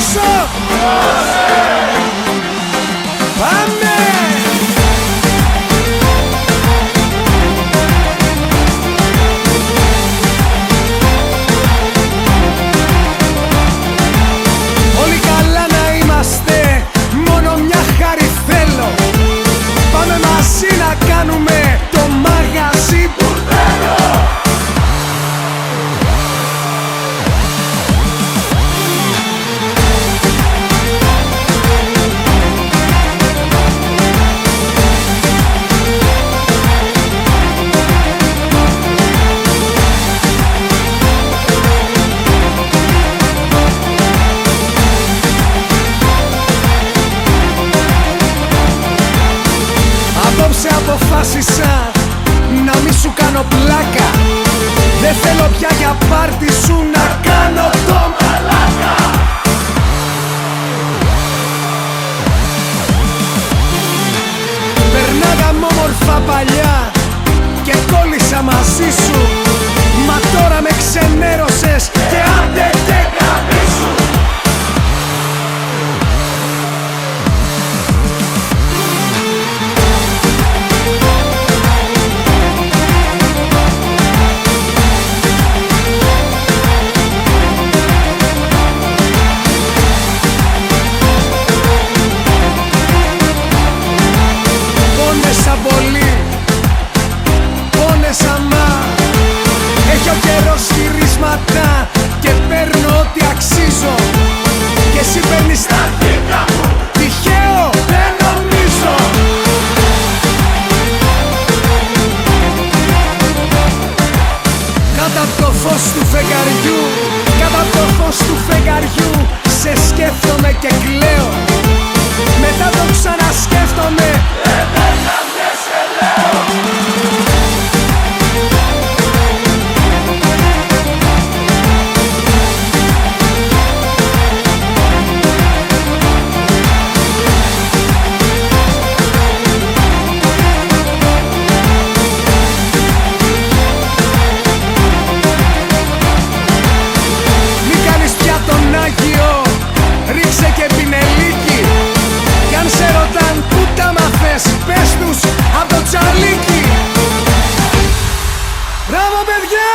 Πόσο? Πάμε! Όλοι καλά να είμαστε, μόνο μια χάρη θέλω. Πάμε μαζί να κάνουμε το μαγαζί μπουρδέλο. Απόψε αποφάσισα να μη σου κάνω πλάκα. Δεν θέλω πια για πάρτι σου να κάνω το μαλάκα. Περνάγαμε όμορφα παλιά και κόλλησα μαζί σου. Μα τώρα με ξενέρωσες και άντε και καμίσου. Πόνεσα πολύ, πόνεσα μα. Έχει ο καιρός γυρίσματα και παίρνω ό,τι αξίζω. Και εσύ παίρνεις τα αρχίδια μου. Τυχαίο δεν νομίζω. Κάτω από το φως του φεγγαριού, κάτω από το φως του φεγγαριού, σε σκέφτομαι και κλαίω. Μετά το ξανασκέφτομαι. Εμένα με σε λέω. Μη κάνεις πια τον Άγιο, ρίξε και πινελίκι. Κι αν σε ρωτάν που τα μαθες, πες τους απ' το τσαλίκι. Μπράβο παιδιά!